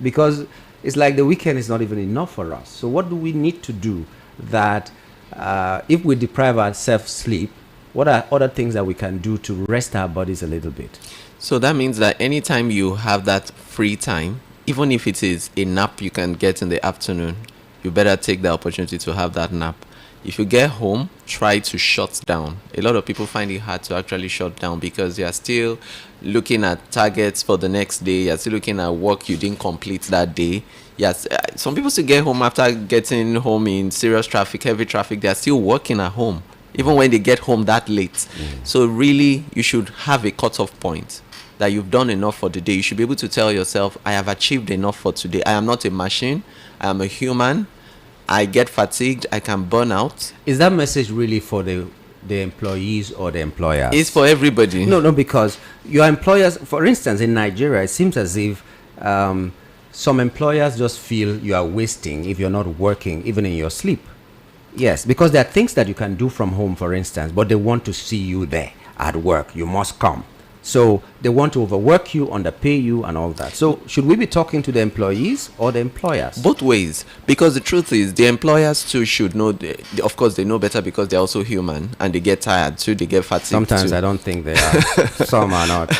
because it's like the weekend is not even enough for us. So what do we need to do that if we deprive ourselves sleep, what are other things that we can do to rest our bodies a little bit? So that means that anytime you have that free time, even if it is a nap you can get in the afternoon, you better take the opportunity to have that nap. If you get home, try to shut down. A lot of people find it hard to actually shut down because you are still looking at targets for the next day. You're still looking at work you didn't complete that day. Yes, some people still get home after getting home in serious traffic, heavy traffic. They are still working at home, even when they get home that late. So really, you should have a cutoff point that you've done enough for the day. You should be able to tell yourself, I have achieved enough for today. I am not a machine. I am a human. I get fatigued. I can burn out. Is that message really for the employees or the employers? It's for everybody. No, because your employers, for instance, in Nigeria, it seems as if some employers just feel you are wasting if you're not working, even in your sleep. Yes, because there are things that you can do from home, for instance, but they want to see you there at work. You must come. So they want to overwork you, underpay you, and all that. So should we be talking to the employees or the employers? Both ways, because the truth is the employers too should know. Of course, they know better because they're also human and they get tired too. They get fatigued. Sometimes too. I don't think they are. Some are not.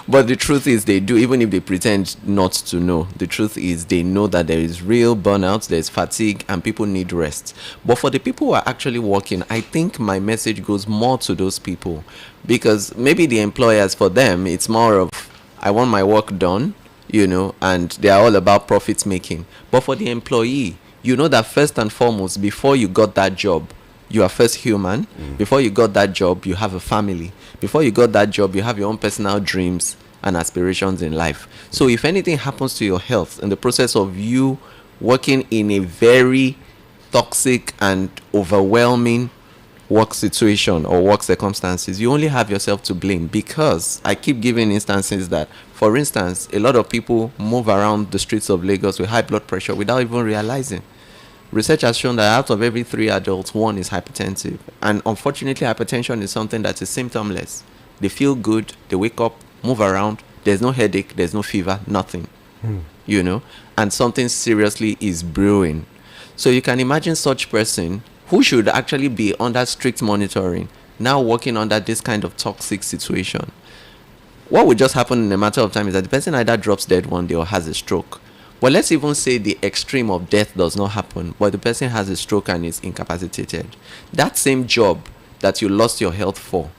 But the truth is they do, even if they pretend not to know. The truth is they know that there is real burnout, there's fatigue, and people need rest. But for the people who are actually working, I think my message goes more to those people. Because maybe the employers, for them, it's more of, I want my work done, and they are all about profit making. But for the employee, you know that first and foremost, before you got that job, you are first human. Before you got that job, you have a family. Before you got that job, you have your own personal dreams and aspirations in life. So if anything happens to your health in the process of you working in a very toxic and overwhelming work situation or work circumstances, you only have yourself to blame. Because I keep giving instances that, for instance, a lot of people move around the streets of Lagos with high blood pressure without even realizing. Research has shown that out of every 3 adults, 1 is hypertensive. And unfortunately, hypertension is something that is symptomless. They feel good, they wake up, move around, there's no headache, there's no fever, nothing. And something seriously is brewing. So you can imagine such person who should actually be under strict monitoring, now working under this kind of toxic situation. What would just happen in a matter of time is that the person either drops dead one day or has a stroke. But let's even say the extreme of death does not happen, but the person has a stroke and is incapacitated. That same job that you lost your health for,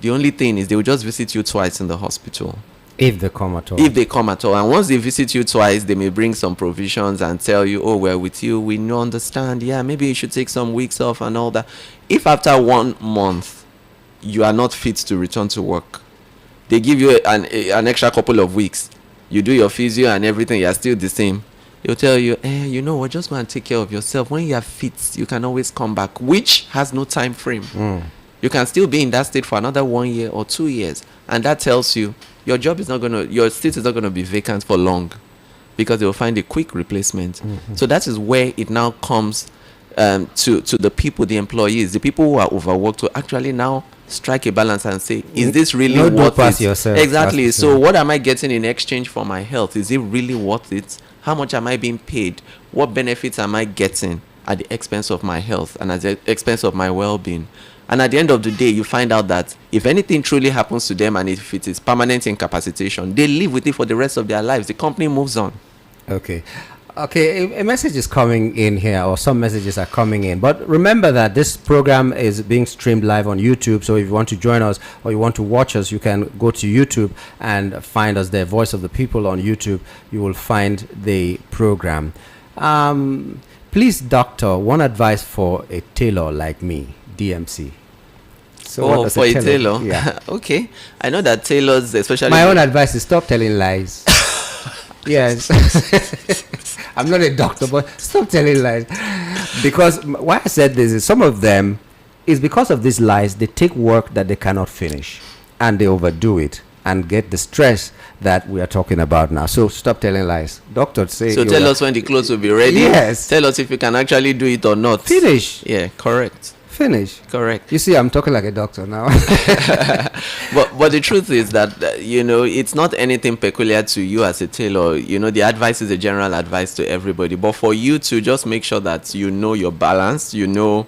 the only thing is they will just visit you twice in the hospital. If they come at all. If they come at all. And once they visit you twice, they may bring some provisions and tell you, oh, we're with you. We know, understand. Yeah, maybe you should take some weeks off and all that. If after 1 month, you are not fit to return to work, they give you an extra couple of weeks. You do your physio and everything, you're still the same. They'll tell you, you know what, just go and take care of yourself. When you are fit, you can always come back, which has no time frame. You can still be in that state for another 1 year or 2 years. And that tells you, your job is not going to, your seat is not going to be vacant for long, because they will find a quick replacement. So that is where it now comes to the people, the employees, the people who are overworked, to actually now strike a balance and say, is this really worth it? Yourself. Exactly. So what am I getting in exchange for my health? Is it really worth it? How much am I being paid? What benefits am I getting at the expense of my health and at the expense of my well-being? And at the end of the day, you find out that if anything truly happens to them and if it is permanent incapacitation, they live with it for the rest of their lives. The company moves on. Okay, a message is coming in here, or some messages are coming in. But remember that this program is being streamed live on YouTube. So if you want to join us or you want to watch us, you can go to YouTube and find us there, Voice of the People on YouTube. You will find the program. Please, doctor, one advice for a tailor like me, DMC. So for a tailor? Yeah. Okay. I know that tailors, especially... My own advice is stop telling lies. Yes. I'm not a doctor, but stop telling lies. Because why I said this is some of them is because of these lies, they take work that they cannot finish and they overdo it and get the stress that we are talking about now. So stop telling lies. Doctor, say... So tell us when the clothes will be ready. Yes. Tell us if you can actually do it or not. Finish. Yeah, correct. Finish. Correct. You see, I'm talking like a doctor now. But the truth is that it's not anything peculiar to you as a tailor. The advice is a general advice to everybody. But for you to just make sure that you're balanced, a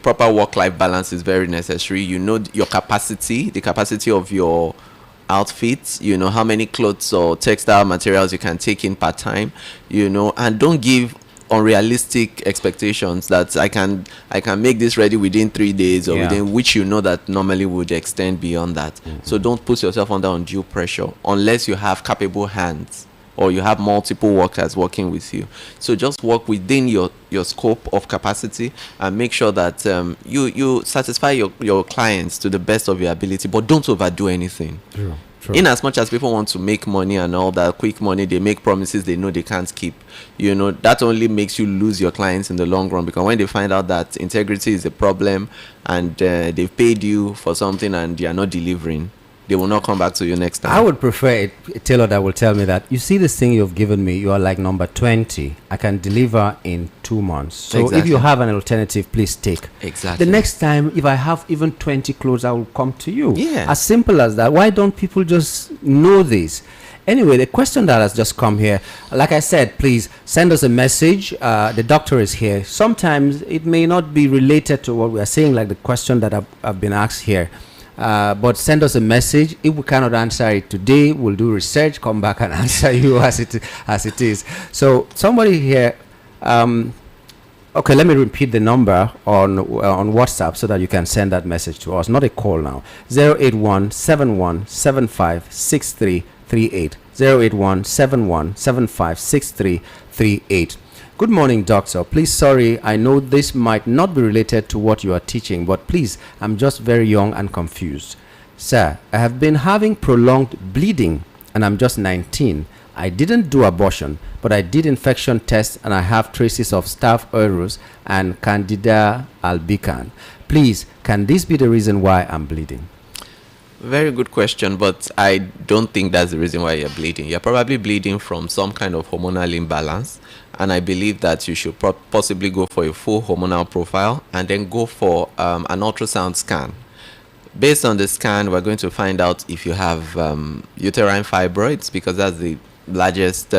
proper work-life balance is very necessary. Your capacity, the capacity of your outfits, how many clothes or textile materials you can take in per time, and don't give unrealistic expectations that I can make this ready within 3 days or within, which that normally would extend beyond that. So don't put yourself under undue pressure unless you have capable hands or you have multiple workers working with you. So just work within your scope of capacity and make sure that you satisfy your clients to the best of your ability, but don't overdo anything. True. In as much as people want to make money and all that quick money, they make promises they know they can't keep. That only makes you lose your clients in the long run, because when they find out that integrity is a problem and they've paid you for something and you are not delivering, they will not come back to you next time. I would prefer a tailor that will tell me that, you see this thing you've given me, you are like number 20. I can deliver in 2 months. So Exactly. if you have an alternative, please take. Exactly. The next time, if I have even 20 clothes, I will come to you. Yeah. As simple as that. Why don't people just know this? Anyway, the question that has just come here, like I said, please send us a message. The doctor is here. Sometimes it may not be related to what we are saying, like the question that I've been asked here. But send us a message. If we cannot answer it today, we'll do research, come back and answer you as it is. So somebody here, okay, let me repeat the number on WhatsApp so that you can send that message to us. Not a call now. 081-7175-6338. 081-7175-6338. Good morning, doctor. Please, sorry, I know this might not be related to what you are teaching, but please, I'm just very young and confused. Sir, I have been having prolonged bleeding and I'm just 19. I didn't do abortion, but I did infection tests and I have traces of Staph aureus and Candida albicans. Please, can this be the reason why I'm bleeding? Very good question, but I don't think that's the reason why you're bleeding. You're probably bleeding from some kind of hormonal imbalance, and I believe that you should possibly go for a full hormonal profile and then go for an ultrasound scan. Based on the scan, we're going to find out if you have uterine fibroids, because that's the largest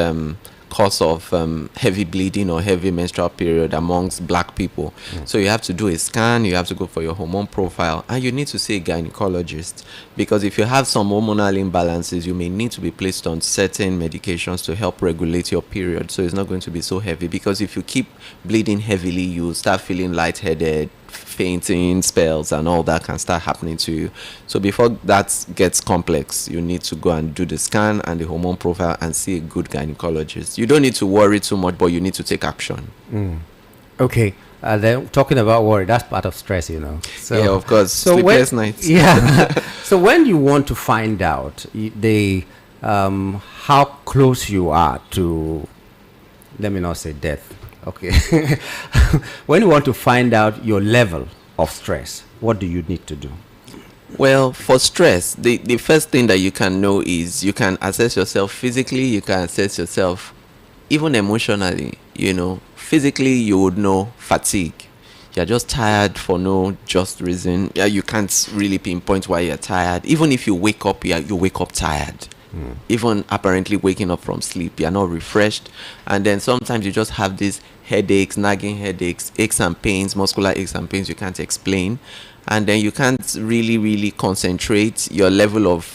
cause of heavy bleeding or heavy menstrual period amongst black people. So you have to do a scan, you have to go for your hormone profile, and you need to see a gynecologist, because if you have some hormonal imbalances, you may need to be placed on certain medications to help regulate your period, so it's not going to be so heavy. Because if you keep bleeding heavily, you start feeling lightheaded, fainting spells, and all that can start happening to you. So before that gets complex, you need to go and do the scan and the hormone profile and see a good gynecologist. You don't need to worry too much, but you need to take action. Okay. Then talking about worry, that's part of stress, So, yeah, of course. Sleepless nights. Yeah. So when you want to find out how close you are to, let me not say death. Okay. When you want to find out your level of stress, what do you need to do? Well, for stress, the first thing that you can know is you can assess yourself physically, you can assess yourself even emotionally. Physically, you would know fatigue. You're just tired for no just reason. Yeah, you can't really pinpoint why you're tired. Even if you wake up, you wake up tired. Even apparently waking up from sleep, you're not refreshed. And then sometimes you just have these headaches, nagging headaches, aches and pains, muscular aches and pains you can't explain. And then you can't really concentrate. Your level of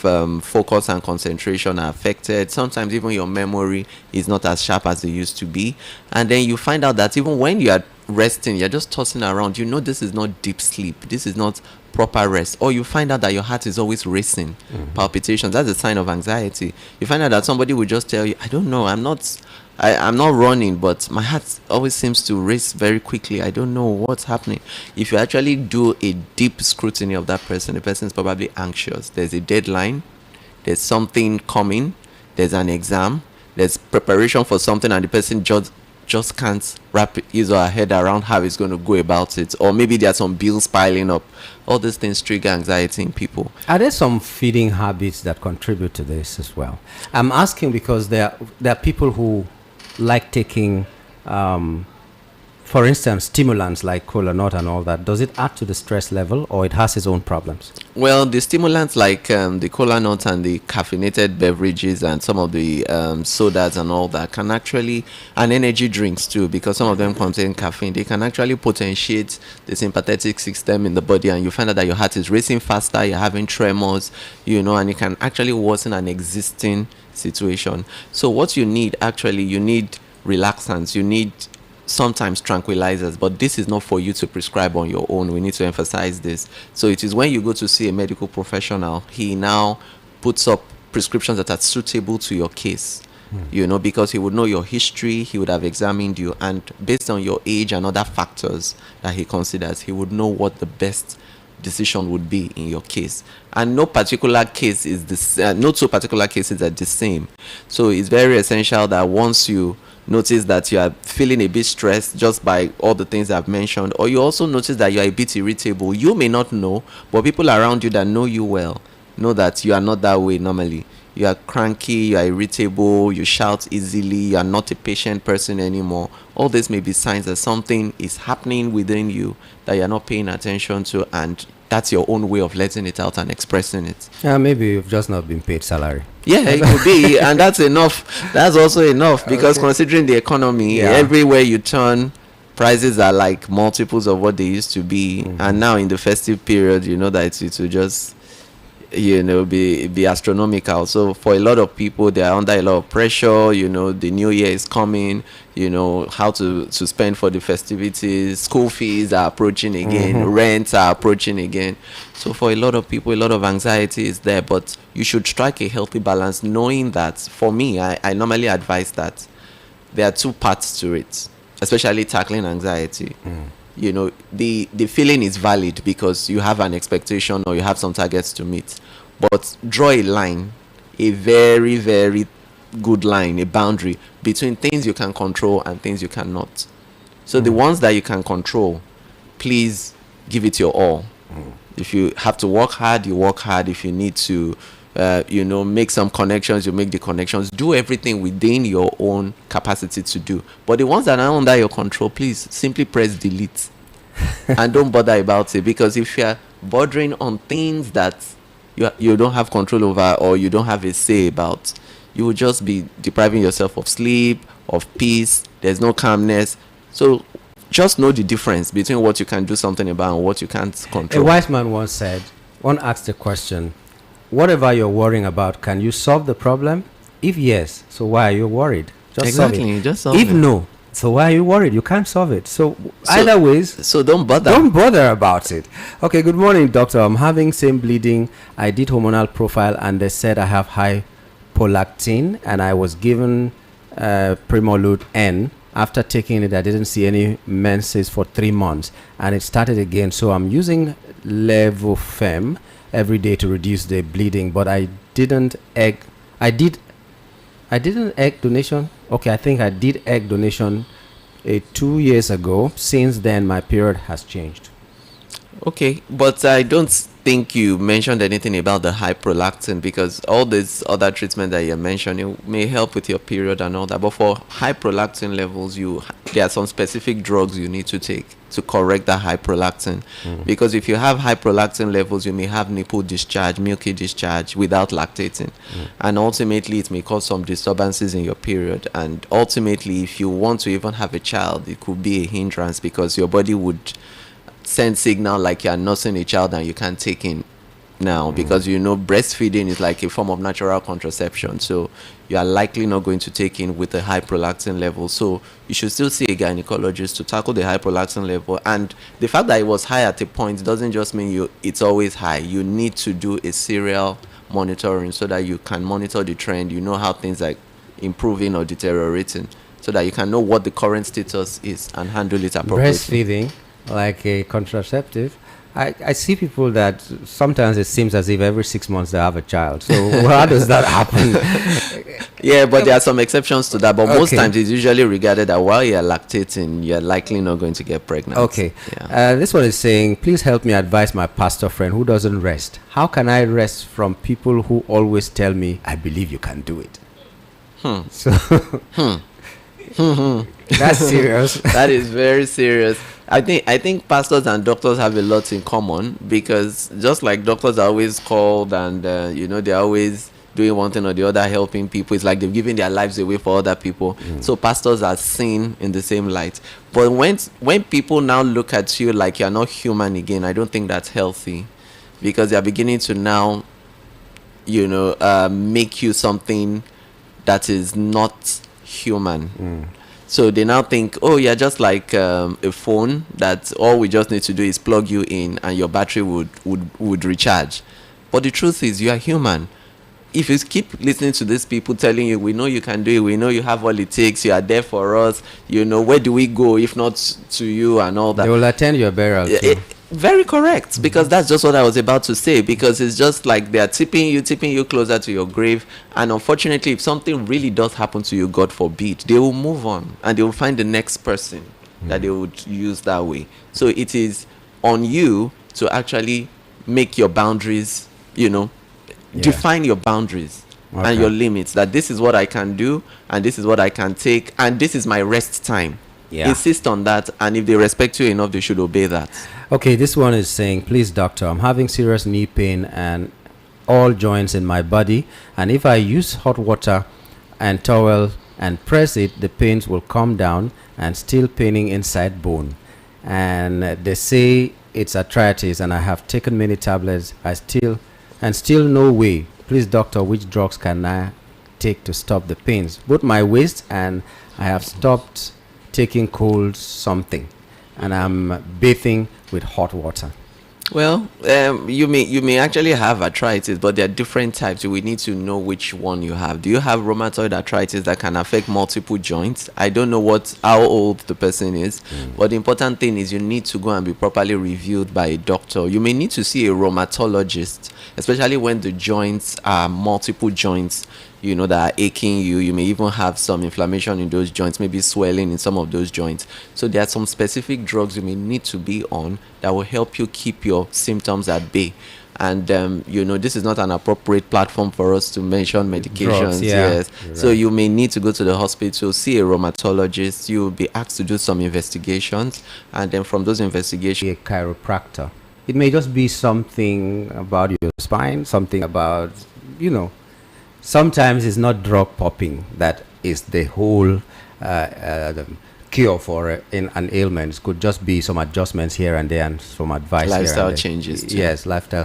focus and concentration are affected. Sometimes even your memory is not as sharp as it used to be. And then you find out that even when you are resting, you're just tossing around. This is not deep sleep. This is not proper rest. Or you find out that your heart is always racing, palpitations. That's a sign of anxiety. You find out that somebody will just tell you, I don't know, I'm not running, but my heart always seems to race very quickly. I don't know what's happening. If you actually do a deep scrutiny of that person, the person is probably anxious. There's a deadline, there's something coming, there's an exam, there's preparation for something, and the person just can't wrap his or her head around how he's going to go about it. Or maybe there are some bills piling up. All these things trigger anxiety in people. Are there some feeding habits that contribute to this as well? I'm asking because there are people who like taking For instance, stimulants like cola nut and all that, does it add to the stress level or it has its own problems? Well, the stimulants like the cola nuts and the caffeinated beverages and some of the sodas and all that can actually, and energy drinks too, because some of them contain caffeine, they can actually potentiate the sympathetic system in the body, and you find out that your heart is racing faster, you're having tremors, and it can actually worsen an existing situation. So what you need actually, you need relaxants, you need sometimes tranquilizers, but this is not for you to prescribe on your own. We need to emphasize this. So it is when you go to see a medical professional, he now puts up prescriptions that are suitable to your case, because he would know your history, he would have examined you, and based on your age and other factors that he considers, he would know what the best decision would be in your case. And no particular case is this, no two particular cases are the same. So it's very essential that once you notice that you are feeling a bit stressed just by all the things I've mentioned, or you also notice that you are a bit irritable, you may not know, but people around you that know you well know that you are not that way normally. You are cranky, you are irritable, you shout easily, you are not a patient person anymore. All this may be signs that something is happening within you that you're not paying attention to, and that's your own way of letting it out and expressing it. Maybe you've just not been paid salary. Yeah, it could be, and that's enough. That's also enough, because considering the economy, everywhere you turn, prices are like multiples of what they used to be. And now in the festive period, you know that it will just be astronomical. So for a lot of people, they are under a lot of pressure. The new year is coming, how to spend for the festivities, school fees are approaching again, rents are approaching again. So for a lot of people, a lot of anxiety is there, but you should strike a healthy balance, knowing that, for me, I normally advise that there are two parts to it, especially tackling anxiety. The feeling is valid because you have an expectation or you have some targets to meet, but draw a line, a very, very good line, a boundary between things you can control and things you cannot. So the ones that you can control, please give it your all. If you have to work hard, you work hard. If you need to make some connections, you make the connections. Do everything within your own capacity to do. But the ones that are under your control, please simply press delete and don't bother about it, because if you're bothering on things that you don't have control over or you don't have a say about, you will just be depriving yourself of sleep, of peace. There's no calmness. So just know the difference between what you can do something about and what you can't control. A wise man once asked the question, whatever you're worrying about, can you solve the problem? If yes, so why are you worried? Just solve it. Just solve if it. No, so why are you worried? You can't solve it. So either ways, so don't bother. Don't bother about it. Okay, good morning, doctor. I'm having same bleeding. I did hormonal profile and they said I have high prolactin, and I was given Primolud N. After taking it, I didn't see any menses for 3 months, and it started again. So I'm using Levofem every day to reduce the bleeding, but I didn't egg donation. Okay, I think I did egg donation 2 years ago. Since then, my period has changed. Okay, but I don't think you mentioned anything about the high prolactin, because all these other treatment that you're mentioning may help with your period and all that. But for high prolactin levels, there are some specific drugs you need to take to correct that high prolactin. Because if you have high prolactin levels, you may have nipple discharge, milky discharge without lactating. And ultimately, it may cause some disturbances in your period. And ultimately, if you want to even have a child, it could be a hindrance, because your body would send signal like you're nursing a child and you can't take in now, because breastfeeding is like a form of natural contraception, so you are likely not going to take in with a high prolactin level. So you should still see a gynecologist to tackle the high prolactin level. And the fact that it was high at a point doesn't just mean it's always high. You need to do a serial monitoring so that you can monitor the trend, how things are improving or deteriorating, so that you can know what the current status is and handle it appropriately. Breastfeeding, like a contraceptive, I see people that sometimes it seems as if every 6 months they have a child. So how does that happen? Yeah, but there are some exceptions to that. But most times it's usually regarded that while you're lactating, you're likely not going to get pregnant. Okay. Yeah. This one is saying, please help me advise my pastor friend who doesn't rest. How can I rest from people who always tell me, I believe you can do it? So That's serious. That is very serious. I think pastors and doctors have a lot in common, because just like doctors are always called, and they're always doing one thing or the other, helping people. It's like they've given their lives away for other people. So pastors are seen in the same light. But when people now look at you like you're not human again, I don't think that's healthy, because they're beginning to now make you something that is not human. So they now think, oh, you're just like a phone that all we just need to do is plug you in and your battery would recharge. But the truth is, you are human. If you keep listening to these people telling you, we know you can do it, we know you have all it takes, you are there for us, where do we go if not to you, and all that. They will attend your burial too. Very correct, because that's just what I was about to say, because it's just like they are tipping you closer to your grave. And unfortunately, if something really does happen to you, God forbid, they will move on and they will find the next person that they would use that way. So it is on you to actually make your boundaries, define your boundaries and your limits, that this is what I can do and this is what I can take and this is my rest time. Insist on that, and if they respect you enough, they should obey that. Okay, this one is saying, please doctor, I'm having serious knee pain and all joints in my body, and if I use hot water and towel and press it, the pains will come down and still paining inside bone, and they say it's arthritis, and I have taken many tablets, still no way. Please doctor, which drugs can I take to stop the pains? Both my waist, and I have stopped taking cold something, and I'm bathing with hot water. Well, you may actually have arthritis, but there are different types. We need to know which one you have. Do you have rheumatoid arthritis that can affect multiple joints? I don't know how old the person is, but the important thing is you need to go and be properly reviewed by a doctor. You may need to see a rheumatologist, especially when the joints are multiple joints, that are aching you. You may even have some inflammation in those joints, maybe swelling in some of those joints. So there are some specific drugs you may need to be on that will help you keep your symptoms at bay. And this is not an appropriate platform for us to mention medications. Drugs, Yes. Right. So you may need to go to the hospital, see a rheumatologist. You will be asked to do some investigations, and then from those investigations, A chiropractor. It may just be something about your spine, something about, sometimes it's not drug popping that is the whole the cure for an ailment. It could just be some adjustments here and there and some advice lifestyle here and changes there. too. Yes, lifestyle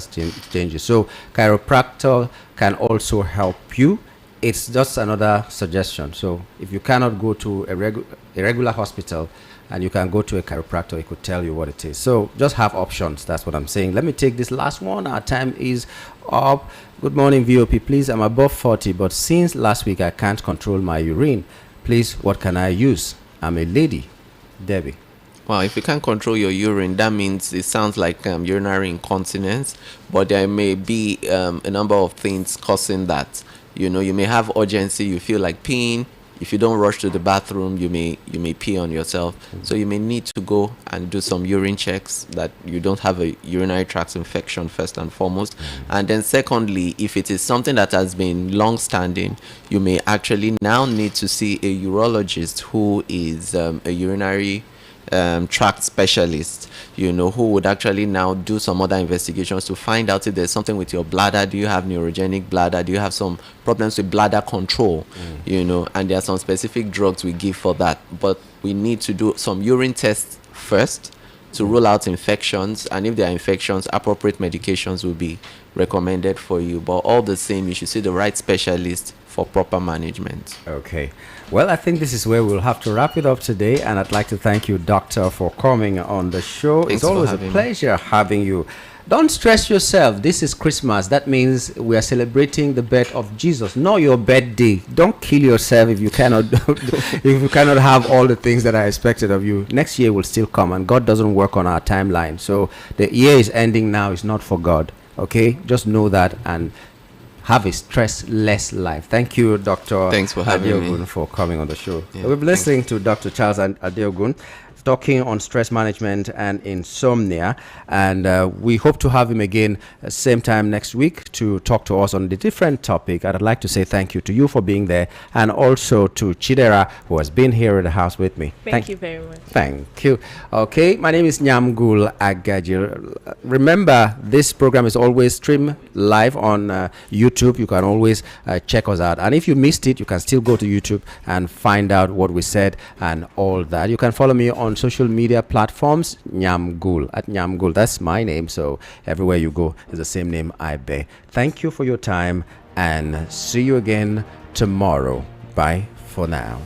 changes. So chiropractor can also help you. It's just another suggestion. So if you cannot go to a regular hospital, and you can go to a chiropractor, he could tell you what it is. So just have options. That's what I'm saying. Let me take this last one. Our time is up. Good morning, VOP. Please, I'm above 40, but since last week I can't control my urine. Please, what can I use? I'm a lady. Debbie. Well, if you can't control your urine, that means it sounds like urinary incontinence, but there may be a number of things causing that. You may have urgency, you feel like peeing. If you don't rush to the bathroom, you may pee on yourself. So you may need to go and do some urine checks that you don't have a urinary tract infection, first and foremost. And then secondly, if it is something that has been long-standing, you may actually now need to see a urologist who is a urinary tract specialist, who would actually now do some other investigations to find out if there's something with your bladder. Do you have neurogenic bladder? Do you have some problems with bladder control? And there are some specific drugs we give for that. But we need to do some urine tests first to rule out infections, and if there are infections, appropriate medications will be recommended for you. But all the same, you should see the right specialist for proper management. Okay. Well, I think this is where we'll have to wrap it up today, and I'd like to thank you, Doctor, for coming on the show. Thanks it's always a pleasure having you. Don't stress yourself. This is Christmas. That means we are celebrating the birth of Jesus, not your birthday. Don't kill yourself if you cannot if you cannot have all the things that are expected of you. Next year will still come, and God doesn't work on our timeline. So the year is ending now. It's not for God. Okay? Just know that and have a stress-less life. Thank you, Dr. Thanks for having me. for coming on the show. Yeah, We're listening to Dr. Charles Adeogun. talking on stress management and insomnia. And we hope to have him again same time next week to talk to us on the different topic. And I'd like to say thank you to you for being there, and also to Chidera, who has been here in the house with me. Thank you very much. Thank you. Okay, my name is Nyamgul Agajir. Remember, this program is always streamed live on YouTube. You can always check us out. And if you missed it, you can still go to YouTube and find out what we said and all that. You can follow me on social media platforms, Nyamgul, at Nyamgul. That's my name. So everywhere you go is the same name I bear. Thank you for your time, and see you again tomorrow. Bye for now.